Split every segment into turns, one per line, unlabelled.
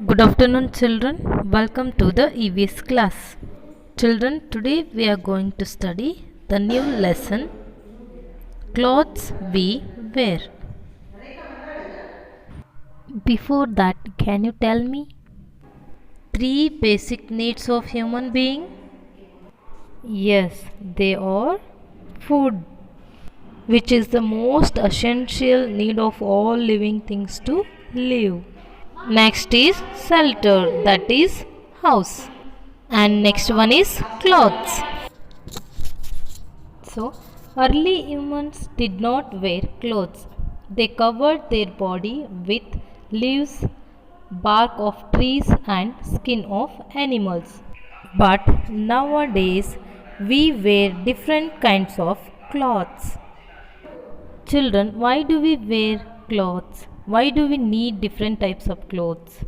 Good afternoon, children. Welcome to the EVS class. Children, today we are going to study the new lesson Clothes We Wear. Before that, can you tell me three basic needs of human being? Yes, they are food, which is the most essential need of all living things to live. Next is shelter, that is house. And next one is clothes. So, early humans did not wear clothes. They covered their body with leaves, bark of trees, and skin of animals. But nowadays, we wear different kinds of clothes. Children, why do we wear clothes? Why do we need different types of clothes?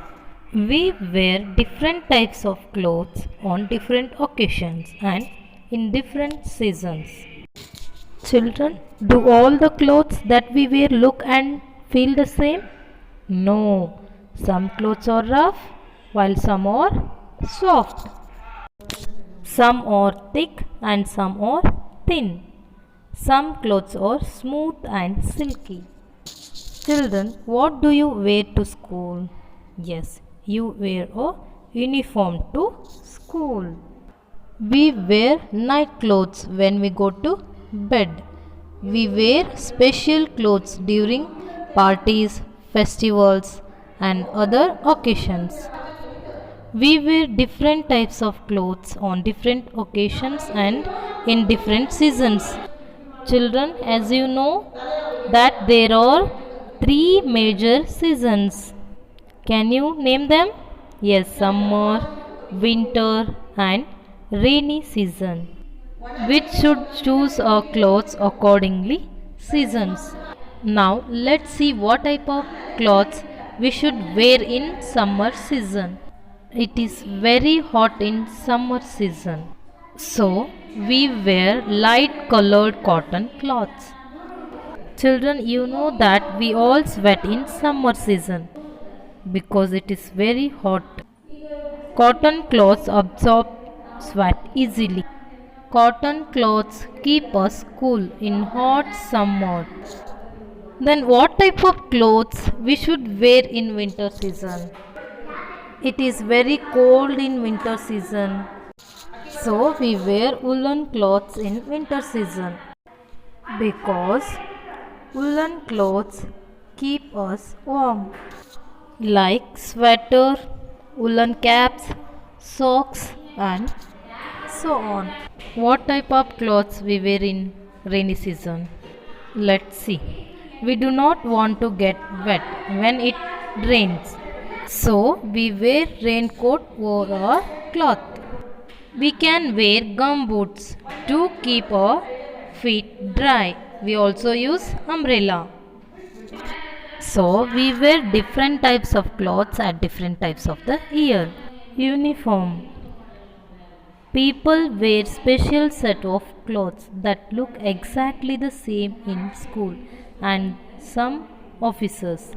We wear different types of clothes on different occasions and in different seasons. Children, do all the clothes that we wear look and feel the same? No. Some clothes are rough while some are soft. Some are thick and some are thin. Some clothes are smooth and silky. Children, what do you wear to school? Yes, you wear a uniform to school. We wear night clothes when we go to bed. We wear special clothes during parties, festivals, and other occasions. We wear different types of clothes on different occasions and in different seasons. Children, as you know, that there are three major seasons. Can you name them? Yes, summer, winter, and rainy season. Which should choose our clothes accordingly? Seasons. Now let's see what type of clothes we should wear in summer season. It is very hot in summer season. So we wear light colored cotton cloths. Children, you know that we all sweat in summer season because it is very hot. Cotton clothes absorb sweat easily. Cotton clothes keep us cool in hot summer. Then what type of clothes we should wear in winter season? It is very cold in winter season. So we wear woolen clothes in winter season because woolen clothes keep us warm. Like sweater, woolen caps, socks and so on. What type of clothes we wear in rainy season? Let's see. We do not want to get wet when it rains. So we wear raincoat over our cloth. We can wear gum boots to keep our feet dry. We also use umbrella. So we wear different types of clothes at different types of the year. Uniform. People wear special set of clothes that look exactly the same in school and some offices,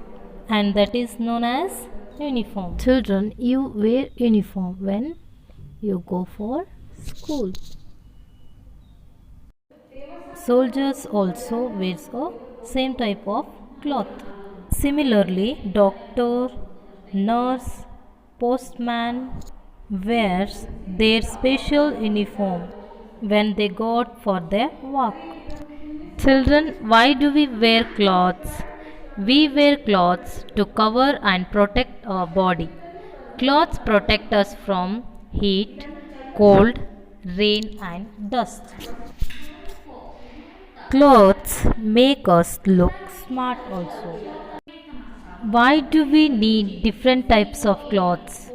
and that is known as uniform. Children, you wear uniform when you go for school. Soldiers also wears a same type of cloth. Similarly, doctor, nurse, postman wears their special uniform when they go out for their work. Children, why do we wear clothes? We wear clothes to cover and protect our body. Clothes protect us from heat, cold, rain, and dust. Clothes make us look smart also. Why do we need different types of clothes?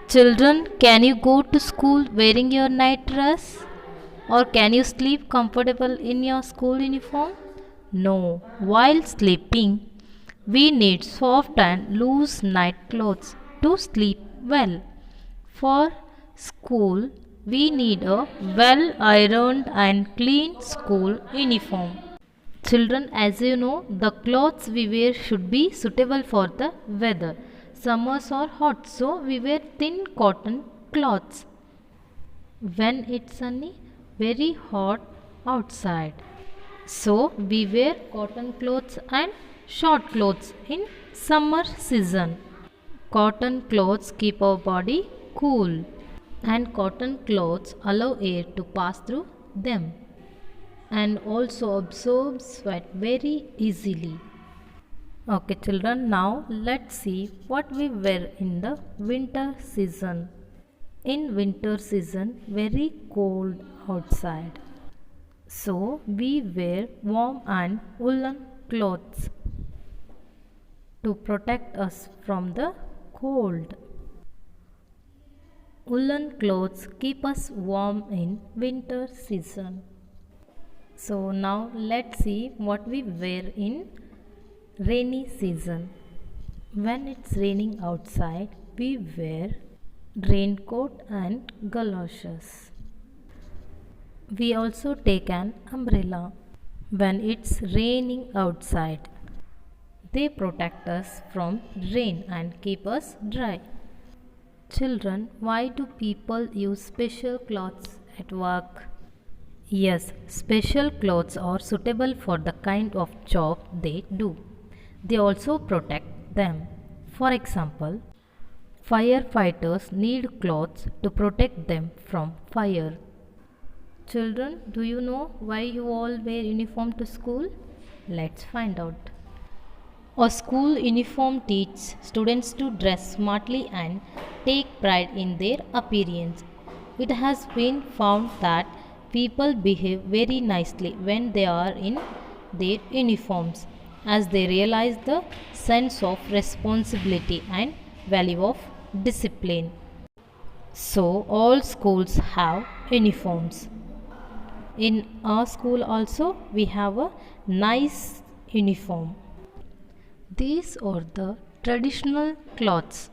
Children, can you go to school wearing your night dress? Or can you sleep comfortable in your school uniform? No. While sleeping, we need soft and loose night clothes to sleep well. For school, we need a well ironed and clean school uniform. Children, as you know, the clothes we wear should be suitable for the weather. summers are hot, so we wear thin cotton cloths. When it's sunny, very hot outside. So we wear cotton clothes and short clothes in summer season. Cotton clothes keep our body cool, and cotton clothes allow air to pass through them and also absorb sweat very easily. Okay, children, now let's see what we wear in the winter season. In winter season, very cold outside. So we wear warm and woolen clothes to protect us from the cold. Woolen clothes keep us warm in winter season. So now let's see what we wear in rainy season. When it's raining outside, we wear raincoat and galoshes. We also take an umbrella when it's raining outside. They protect us from rain and keep us dry. Children, why do people use special clothes at work? Yes, special clothes are suitable for the kind of job they do. They also protect them. For example, firefighters need clothes to protect them from fire. Children, do you know why you all wear uniform to school? Let's find out. A school uniform teaches students to dress smartly and take pride in their appearance. It has been found that people behave very nicely when they are in their uniforms, as they realize the sense of responsibility and value of discipline. So, all schools have uniforms. In our school also we have a nice uniform. These are the traditional clothes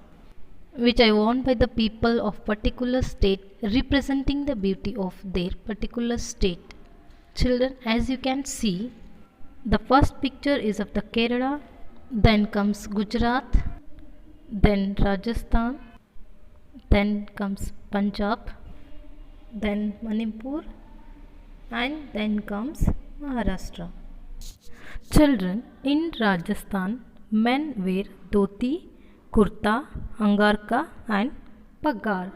which are worn by the people of particular state, representing the beauty of their particular state. Children, as you can see, the first picture is of the Kerala, then comes Gujarat, then Rajasthan, then comes Punjab, then Manipur, and then comes Maharashtra. Children, in Rajasthan, men wear dhoti, kurta, angarka, and paggar.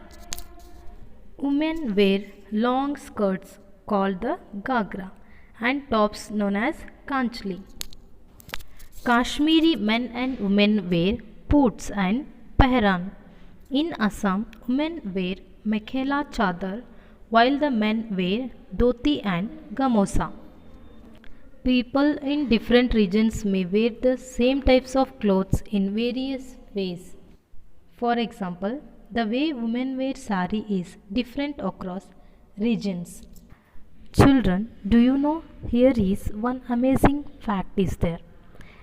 Women wear long skirts called the gagra and tops known as kanchli. Kashmiri men and women wear boots and pehran. In Assam, women wear mekhela chadar while the men wear dhoti and gamosa. People in different regions may wear the same types of clothes in various ways. For example, the way women wear sari is different across regions. Children, do you know here is one amazing fact is there.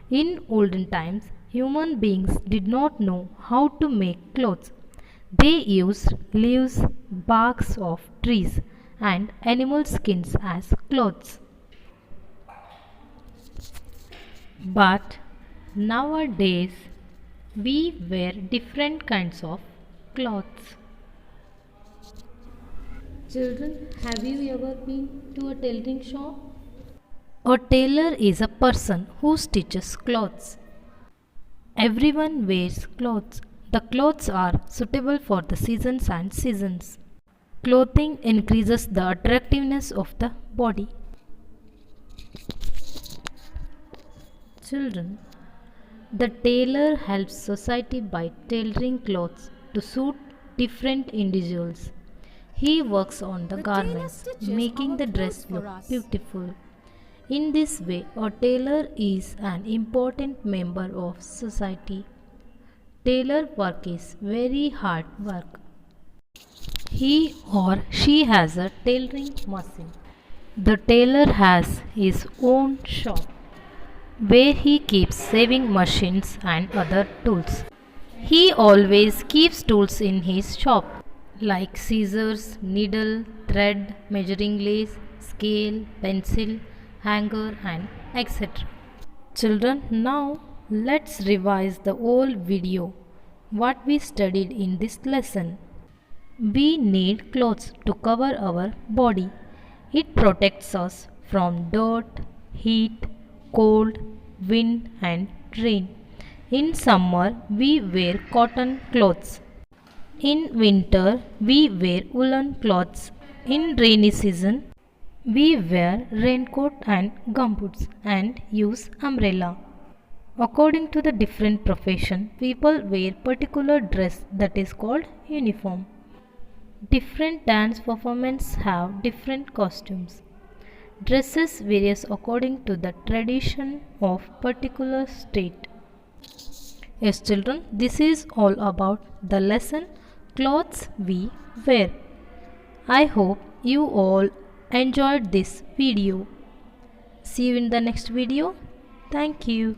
In olden times, human beings did not know how to make clothes. They used leaves, barks of trees and animal skins as clothes. But nowadays we wear different kinds of clothes. Children, have you ever been to a tailoring shop? A tailor is a person who stitches clothes. Everyone wears clothes. The clothes are suitable for the seasons and seasons. Clothing increases the attractiveness of the body. Children, the tailor helps society by tailoring clothes to suit different individuals. He works on the garment, making the dress look beautiful. In this way, a tailor is an important member of society. Tailor work is very hard work. He or she has a tailoring machine. The tailor has his own shop where he keeps sewing machines and other tools. He always keeps tools in his shop like scissors, needle, thread, measuring lace, scale, pencil, hanger, and etc. Children, now let's revise the whole video what we studied in this lesson. We need clothes to cover our body. It protects us from dirt, heat, cold, wind, and rain. In summer, we wear cotton clothes. In winter, we wear woolen clothes. In rainy season, we wear raincoat and gumboots and use umbrella. According to the different profession, people wear particular dress that is called uniform. Different dance performances have different costumes. Dresses varies according to the tradition of particular state. Yes, children, this is all about the lesson clothes we wear. I hope you all enjoyed this video. See you in the next video. Thank you.